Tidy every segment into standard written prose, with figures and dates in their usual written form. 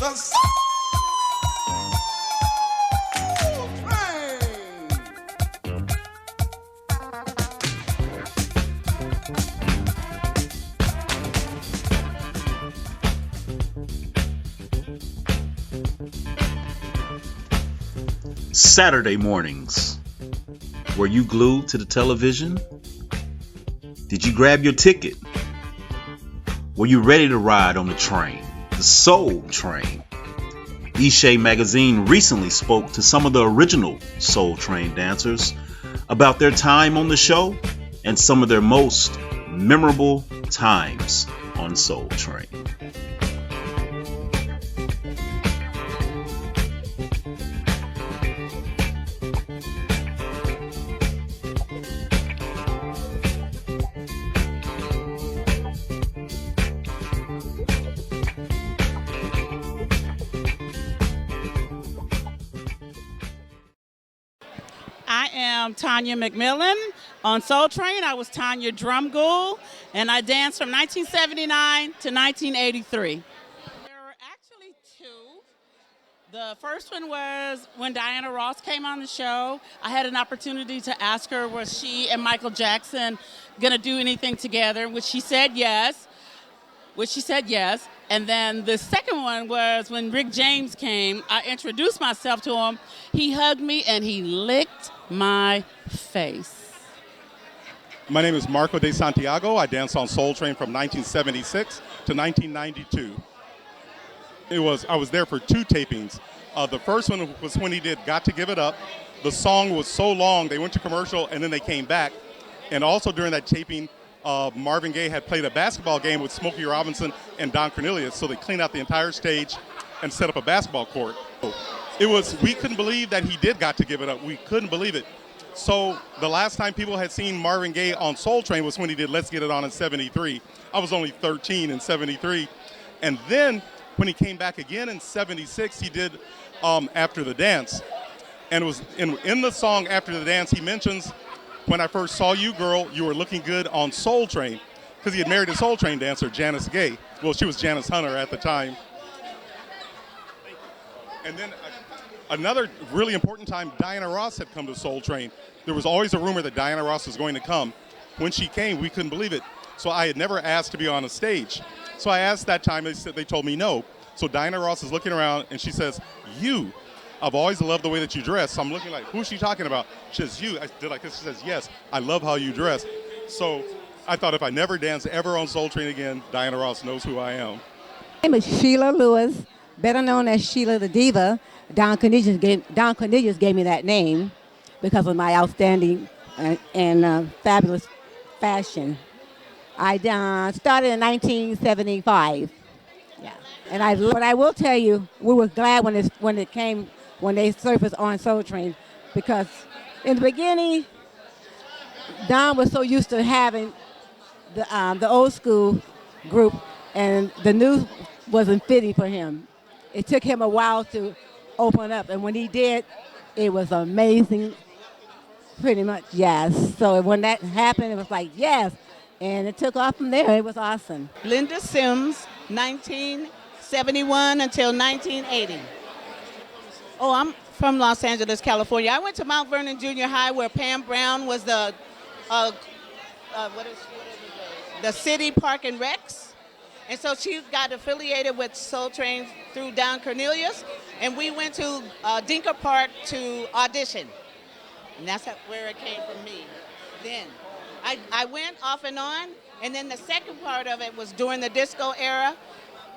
The Soul Train. Saturday mornings. Were you glued to the television? Did you grab your ticket? Were you ready to ride on the train? The Soul Train. ESHE magazine recently spoke to some of the original Soul Train dancers about their time on the show and some of their most memorable times on Soul Train. I'm Tonia McMillian. On Soul Train, I was Tanya Drumgool, and I danced from 1979 to 1983. There were actually two. The first one was when Diana Ross came on the show. I had an opportunity to ask her, was she and Michael Jackson going to do anything together, which she said yes. And then the second one was when Rick James came. I introduced myself to him. He hugged me and he licked my face. My name is Marco de Santiago. I danced on Soul Train from 1976 to 1992. I was there for two tapings. The first one was when he did Got to Give It Up. The song was so long, they went to commercial and then they came back. And also during that taping, Marvin Gaye had played a basketball game with Smokey Robinson and Don Cornelius, so they cleaned out the entire stage and set up a basketball court. We couldn't believe that he did Got to Give It Up. We couldn't believe it. So the last time people had seen Marvin Gaye on Soul Train was when he did Let's Get It On in 73. I was only 13 in 73. And then when he came back again in 76, he did After the Dance. And it was in the song After the Dance, he mentions, when I first saw you, girl, you were looking good on Soul Train, because he had married a Soul Train dancer, Janice Gaye. Well, she was Janice Hunter at the time. And then another really important time, Diana Ross had come to Soul Train. There was always a rumor that Diana Ross was going to come. When she came, we couldn't believe it. So I had never asked to be on a stage. So I asked that time, they told me no. So Diana Ross is looking around and she says, you. I've always loved the way that you dress. So I'm looking like, who's she talking about? She says, you. I did like this. She says, yes, I love how you dress. So I thought if I never dance ever on Soul Train again, Diana Ross knows who I am. My name is Sheila Lewis, better known as Sheila the Diva. Don Cornelius gave me that name because of my outstanding and fabulous fashion. I started in 1975. Yeah, but I will tell you, we were glad when they surfaced on Soul Train, because in the beginning, Don was so used to having the old school group, and the new wasn't fitting for him. It took him a while to open up, and when he did, it was amazing, pretty much, yes. So when that happened, it was like, yes, and it took off from there. It was awesome. Linda Sims, 1971 until 1980. Oh, I'm from Los Angeles, California. I went to Mount Vernon Junior High, where Pam Brown was the city park and recs. And so she got affiliated with Soul Train through Don Cornelius. And we went to Dinker Park to audition. And that's where it came from me then. I went off and on. And then the second part of it was during the disco era.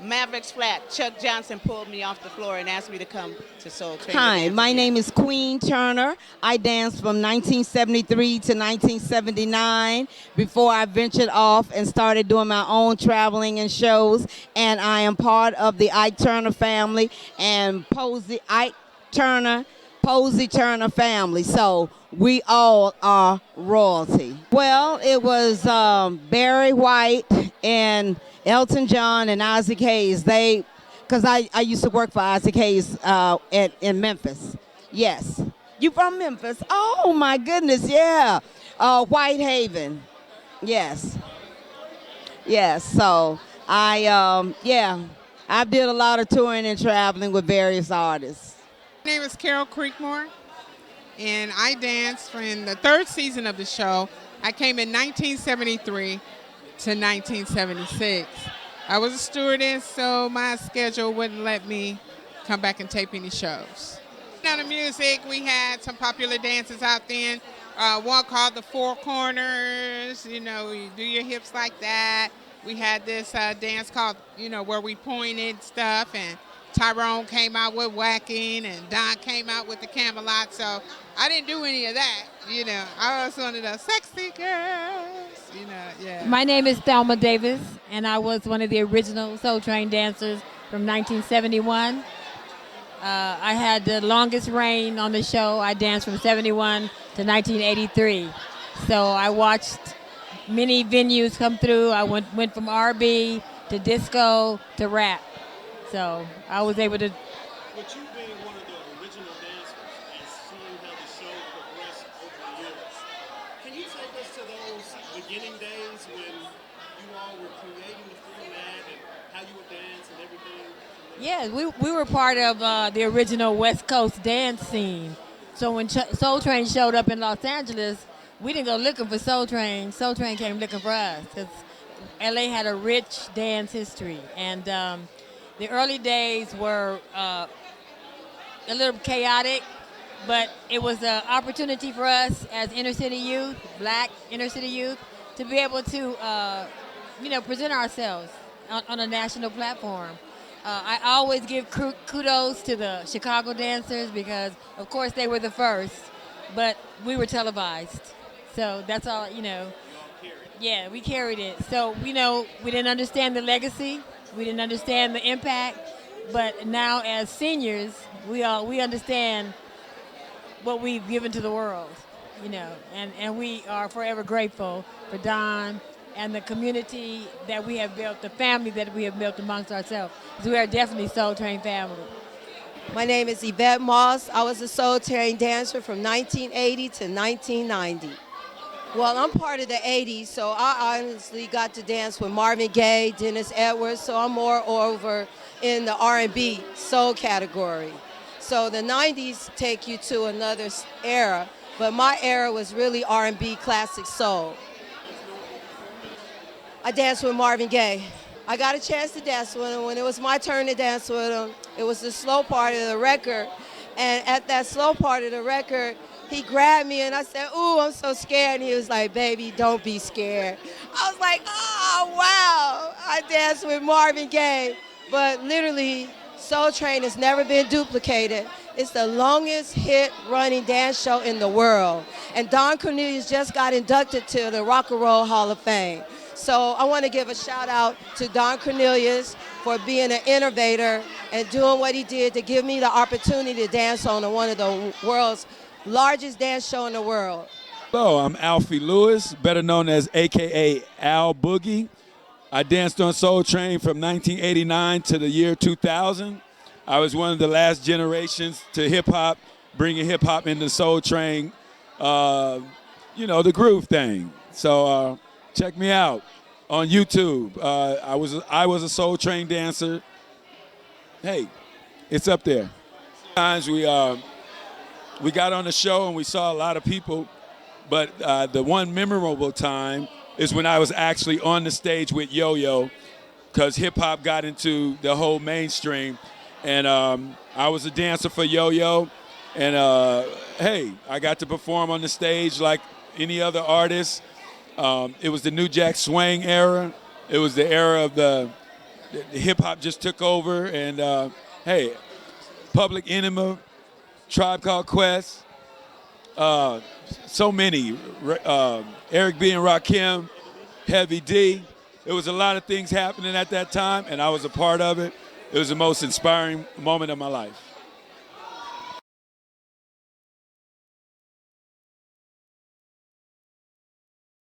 Mavericks Flat. Chuck Johnson pulled me off the floor and asked me to come to Soul Train. Hi, my name is Queen Turner. I danced from 1973 to 1979 before I ventured off and started doing my own traveling and shows. And I am part of the Ike Turner family and Posey Turner family. So we all are royalty. Well, it was Barry White and Elton John and Isaac Hayes. Because I used to work for Isaac Hayes in Memphis. Yes. You from Memphis? Oh, my goodness, yeah. Whitehaven. Yes. Yes, so I I did a lot of touring and traveling with various artists. My name is Carole Creekmore, and I danced in the third season of the show. I came in 1973 to 1976. I was a stewardess, so my schedule wouldn't let me come back and tape any shows. Now the music, we had some popular dances out then. One called the Four Corners, you do your hips like that. We had this dance called, where we pointed stuff, and Tyrone came out with whacking, and Don came out with the Camelot. So I didn't do any of that, I was one of those sexy girls, yeah. My name is Thelma Davis, and I was one of the original Soul Train dancers from 1971. I had the longest reign on the show. I danced from 71 to 1983. So I watched many venues come through. I went from R&B to disco to rap. So I was able to. But you being one of the original dancers and seeing how the show progressed over the years, can you take us to those beginning days when you all were creating the format and how you would dance and everything? Yeah, we were part of the original West Coast dance scene. So when Soul Train showed up in Los Angeles, we didn't go looking for Soul Train. Soul Train came looking for us because LA had a rich dance history. And the early days were a little chaotic, but it was an opportunity for us as inner city youth, black inner city youth, to be able to, present ourselves on a national platform. I always give kudos to the Chicago dancers because, of course, they were the first, but we were televised. So that's all, Yeah, we carried it. So, we didn't understand the legacy. We didn't understand the impact. But now as seniors, we understand what we've given to the world, and we are forever grateful for Don and the community that we have built, the family that we have built amongst ourselves. So we are definitely Soul Train family. My name is Evette Moss. I was a Soul Train dancer from 1980 to 1990. Well, I'm part of the 80s, so I honestly got to dance with Marvin Gaye, Dennis Edwards, so I'm more over in the R&B soul category. So the 90s take you to another era, but my era was really R&B classic soul. I danced with Marvin Gaye. I got a chance to dance with him. When it was my turn to dance with him, it was the slow part of the record. And at that slow part of the record, he grabbed me and I said, "Ooh, I'm so scared." And he was like, "Baby, don't be scared." I was like, "Oh, wow." I danced with Marvin Gaye. But literally, Soul Train has never been duplicated. It's the longest hit running dance show in the world. And Don Cornelius just got inducted to the Rock and Roll Hall of Fame. So I want to give a shout out to Don Cornelius for being an innovator and doing what he did to give me the opportunity to dance on one of the world's largest dance show in the world. Hello, I'm Alfie Lewis, better known as AKA Al Boogie. I danced on Soul Train from 1989 to the year 2000. I was one of the last generations to hip-hop, bringing hip-hop into Soul Train, the groove thing. So check me out on YouTube. I was a Soul Train dancer. Hey, it's up there. Sometimes we got on the show and we saw a lot of people, but the one memorable time is when I was actually on the stage with Yo-Yo, because hip-hop got into the whole mainstream. And I was a dancer for Yo-Yo. And, I got to perform on the stage like any other artist. It was the New Jack Swing era. It was the era of the hip-hop just took over. And, Public Enemy, Tribe Called Quest, so many. Eric B. and Rakim, Heavy D. There was a lot of things happening at that time, and I was a part of it. It was the most inspiring moment of my life.